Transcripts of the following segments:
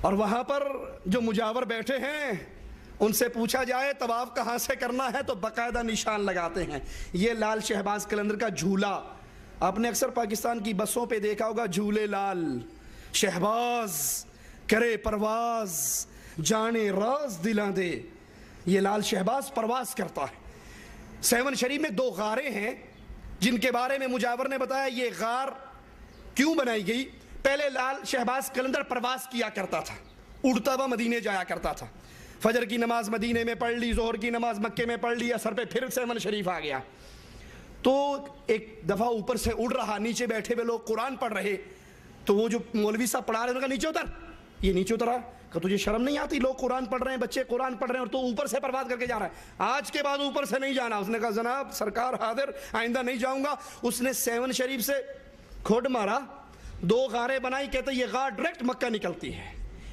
और वहां पर जो मुजावर बैठे हैं उनसे पूछा जाए तवाफ कहाँ से करना है तो बाकायदा निशान लगाते हैं। ये लाल शहबाज कलंदर का झूला, आपने अक्सर पाकिस्तान की बसों पे देखा होगा, झूले लाल शहबाज करे परवाज जाने राज दिला दे। ये लाल शहबाज परवाज करता है। सेवन शरीफ में 2 गारें हैं जिनके बारे में मुजावर ने बताया ये गार क्यों बनाई गई। पहले लाल शहबाज कलंदर परवाज किया करता था, उड़ता हुआ मदीने जाया करता था। फजर की नमाज मदीने में पढ़ ली, जोहर की नमाज मक्के में पढ़ ली, असर पे फिर सेवन शरीफ आ गया। तो एक दफ़ा ऊपर से उड़ रहा, नीचे बैठे हुए लोग कुरान पढ़ रहे, तो वो जो मौलवी साहब पढ़ा रहे उनका नीचे उतर, ये नीचे उतरा, कहा तुझे शर्म नहीं आती, लोग कुरान पढ़ रहे हैं, बच्चे कुरान पढ़ रहे हैं और तो ऊपर से परवाज़ करके जा रहा है। आज के बाद ऊपर से नहीं जाना। उसने कहा जनाब सरकार हाजिर, आइंदा नहीं जाऊंगा। उसने सेवन शरीफ से खोड मारा, 2 गारें बनाई, कहते ये गार डायरेक्ट मक्का निकलती है,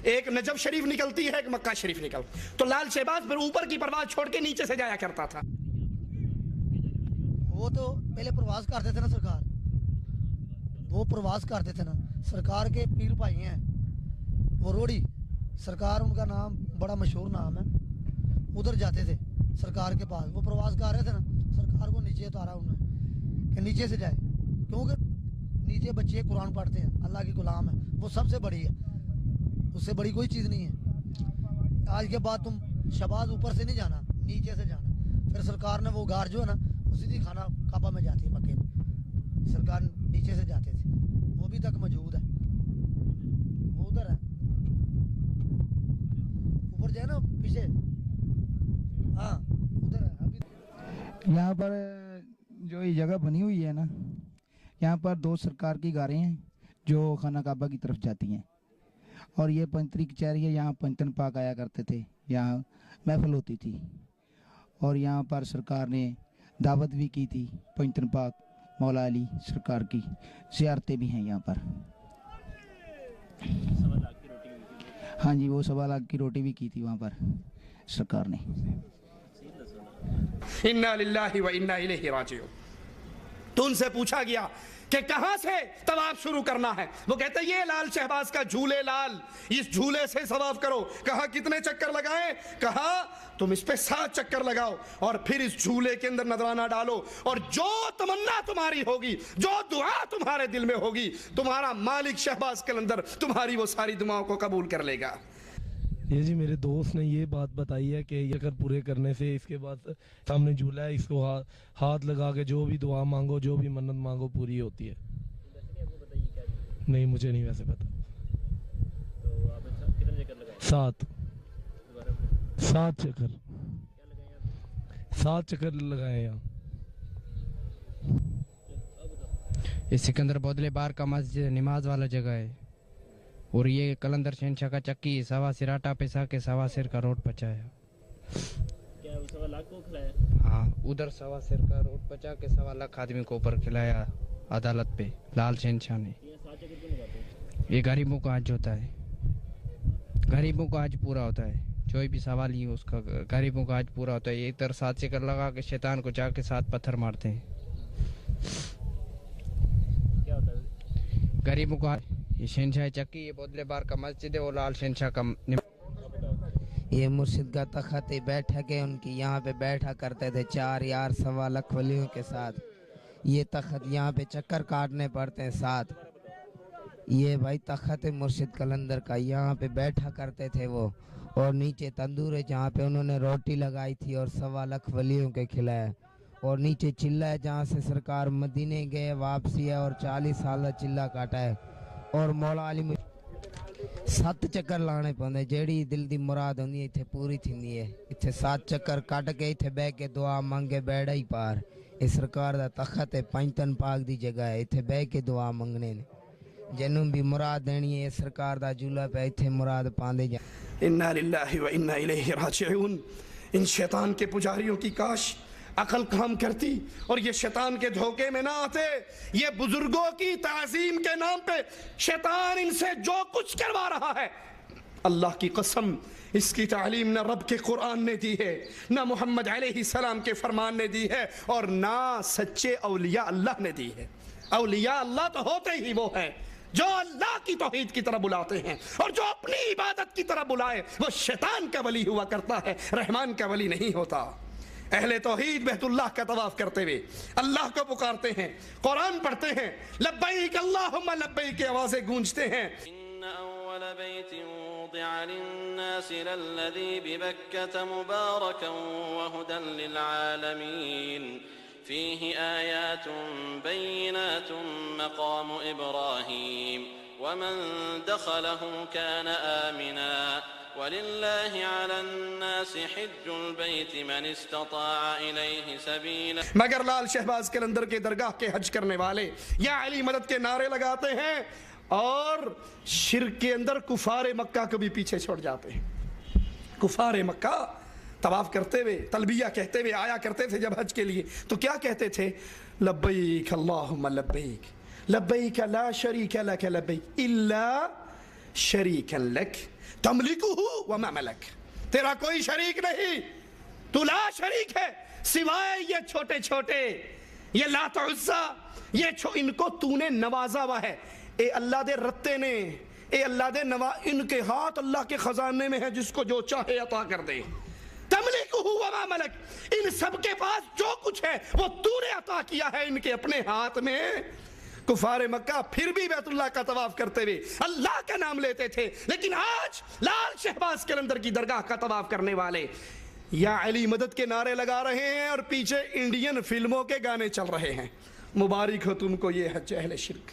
एक नजफ शरीफ निकलती है, एक मक्का शरीफ निकलती। तो लाल शहबाज फिर ऊपर की परवाज छोड़ के नीचे से जाया करता था। वो तो पहले प्रवास करते थे ना सरकार, वो प्रवास करते थे ना सरकार के पीर भाई हैं वो रोड़ी सरकार, उनका नाम बड़ा मशहूर नाम है। उधर जाते थे सरकार के पास, वो प्रवास कर रहे थे ना, सरकार को नीचे उतारा उन्होंने कि नीचे से जाए, क्योंकि नीचे बच्चे कुरान पढ़ते हैं, अल्लाह के गुलाम है, वो सबसे बड़ी है, उससे बड़ी कोई चीज़ नहीं है। आज के बाद तुम शहबाज ऊपर से नहीं जाना, नीचे से जाना। फिर सरकार ने वो गार जो है ना वो सीधी खाना काबा में जाती है, मक्के में सरकार नीचे से जाते थे, वो भी तक मौजूद है, वो उधर है, ऊपर जाए ना पीछे, हाँ उधर है अभी। यहाँ पर जो ये जगह बनी हुई है ना, यहाँ पर 2 सरकार की गारें हैं जो खाना काबा की तरफ जाती हैं, और ये पंतरी कचहरी है, यहाँ पंचतन पाक आया करते थे, यहाँ महफिल होती थी, और यहाँ पर सरकार ने दावत भी की थी, पंचतन पाक मौला अली सरकार की ज़ियारतें भी हैं यहाँ पर। हाँ जी, वो 1.25 लाख की रोटी भी की थी वहाँ पर सरकार ने। इन्ना लिल्लाहि व इन्ना इलैहि राजिऊन। तो उनसे पूछा गया कि कहां से तवाफ शुरू करना है, वो कहते ये लाल शहबाज का झूले लाल, इस झूले से तवाफ करो। कहा कितने चक्कर लगाएं, कहा तुम इस पे 7 चक्कर लगाओ और फिर इस झूले के अंदर नजराना डालो, और जो तमन्ना तुम्हारी होगी, जो दुआ तुम्हारे दिल में होगी, तुम्हारा मालिक शहबाज कलंदर तुम्हारी वो सारी दुआओं को कबूल कर लेगा। ये जी मेरे दोस्त ने ये बात बताई है कि ये कर पूरे करने से इसके बाद सामने झूला है, इसको हाथ लगा के जो भी दुआ मांगो, जो भी मन्नत मांगो पूरी होती है। नहीं मुझे नहीं वैसे पता। तो आप कितने चक्कर लगाए? 7 चक्कर लगाए यहाँ। ये सिकंदर बोदले बार का मस्जिद नमाज वाला जगह है, और ये कलंदर शहनशाह का चक्की सवा सिर आटा पिसा के सवा सिर का रोट पचाया। क्या 1.25 लाख को खिलाया? हाँ, उधर सवा सिर का रोट पचा के 1.25 लाख आदमी को ऊपर खिलाया अदालत पे लाल शहनशाह ने। ये 7 चक्कर क्यों लगाते हैं? ये गरीबों का हज होता है, गरीबों का हज पूरा होता है, जो भी सवाल ही उसका गरीबों का हज पूरा होता है। ये इधर 7 चक्कर लगा के शैतान को जाके 7 पत्थर मारते हैं। क्या होता है गरीबों का ये शहनशाह चक्की, ये बोदले बार का मस्जिद है, वो लाल शहनशाह का ये मुर्शिद का तखत बैठक है उनकी, यहाँ पे बैठा करते थे 4 यार 1.25 लाख वलियों के साथ। ये तखत यहाँ पे चक्कर काटने पड़ते हैं 7। ये भाई तखत है मुर्शिद कलंदर का, यहाँ पे बैठा करते थे वो, और नीचे तंदूर है जहाँ पे उन्होंने रोटी लगाई थी और 1.25 लाख वलियों के खिलाया, और नीचे चिल्ला है जहाँ से सरकार मदीने गए वापसी है और 40 साल चिल्ला काटा है। और मौला अली 7 चक्कर लाने पौंदे, जेड़ी दिल दी मुराद होंदी इत्थे पूरी थींदी है। इत्थे 7 चक्कर कट के इत्थे बह के दुआ मंगे बैड़ा ही पार। इस सरकार दा तखत है, पंचतन पाक दी जगह है, इत्थे बह के दुआ मंगने ने, जिन्नू भी मुराद देनी है सरकार दा झूला पे इत्थे मुराद पांदे जा। इन्ना लिल्लाहि व इन्ना इलैहि राजिऊन। इन शैतान के पुजारियों की काश अकल काम करती और ये शैतान के धोखे में ना आते। ये बुजुर्गों की ताज़ीम के नाम पे शैतान इनसे जो कुछ करवा रहा है, अल्लाह की कसम इसकी तालीम न रब के कुरान ने दी है, न मोहम्मद अलैहिस्सलाम के फरमान ने दी है, और ना सच्चे औलिया अल्लाह ने दी है। औलिया अल्लाह तो होते ही वो है जो अल्लाह की तौहीद की तरफ बुलाते हैं और जो अपनी इबादत की तरफ बुलाए वो शैतान का वली हुआ करता है, रहमान का वली नहीं होता। अहले तौहीद बैतुल्लाह का तवाफ करते हुए अल्लाह को पुकारते हैं, कुरान पढ़ते हैं, लब्बैक अल्लाहुम्मा लब्बैक की आवाजें गूंजते हैं। फीही आयातुन बय्यिनातुन मक़ामु इब्राहीम वमन दख़लहु कान आमिना वलिल्लाहि अलन्नासि हिज्जुल बैति मन इस्तताअ इलैहि सबीला। मगर लाल शहबाज कलंदर के दरगाह के हज करने वाले या अली मदद के नारे लगाते हैं और शिर्क के अंदर कुफारे मक्का को भी पीछे छोड़ जाते हैं। कुफारे मक्का तवाफ करते हुए तलबिया कहते हुए आया करते थे जब हज के लिए, तो क्या कहते थे? लब्बैक अल्लाहुम्मा लब्बैक लब्बैक ला शरीक लक लब्बैक इल्ला शरीकन लक तमलिकुहु व मा मलक। तेरा कोई शरीक नहीं, तू ला शरीक है सिवाय ये छोटे छोटे, ये लात उज़्ज़ा, ये इनको तूने नवाजा हुआ है। ए अल्लाह दे रत्ते ने, ए अल्लाह दे नवा, इनके हाथ अल्लाह के खजाने में है, जिसको जो चाहे अता कर दे। तमलिकुहु व मा मलक, इन सबके पास जो कुछ है वो तूने अता किया है इनके अपने हाथ में। कुफारे मक्का फिर भी बैतुल्लाह का तवाफ करते हुए अल्लाह का नाम लेते थे, लेकिन आज लाल शहबाज कलंदर की दरगाह का तवाफ करने वाले या अली मदद के नारे लगा रहे हैं और पीछे इंडियन फिल्मों के गाने चल रहे हैं। मुबारक हो तुमको ये हज अहले शिर्क।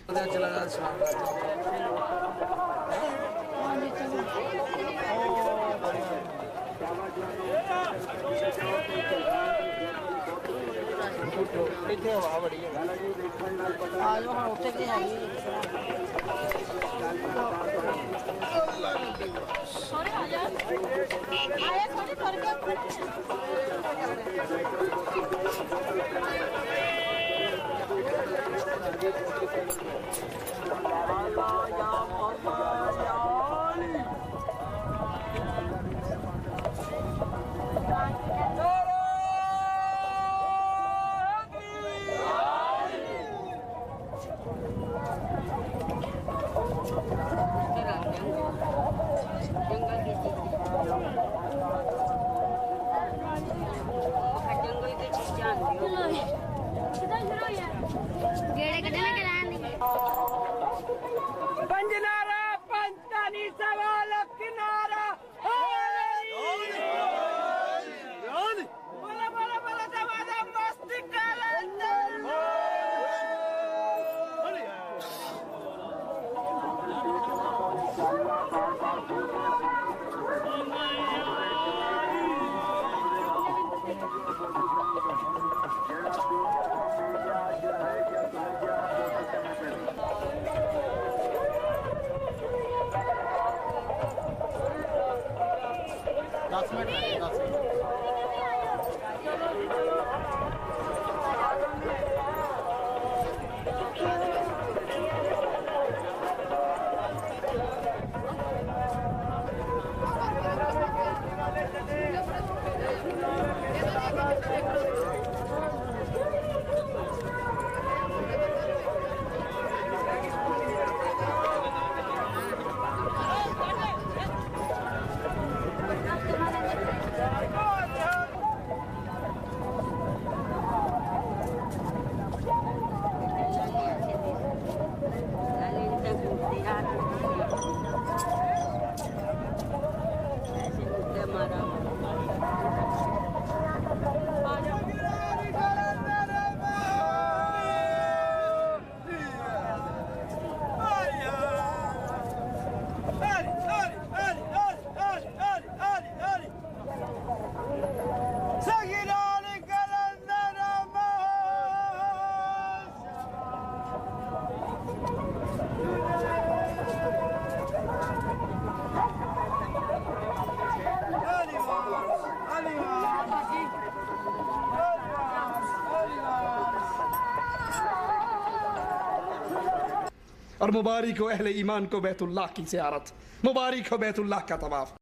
और मुबारक हो अहले ईमान को बैतुल्लाह की ज़ियारत, मुबारक हो बैतुल्लाह का तवाफ।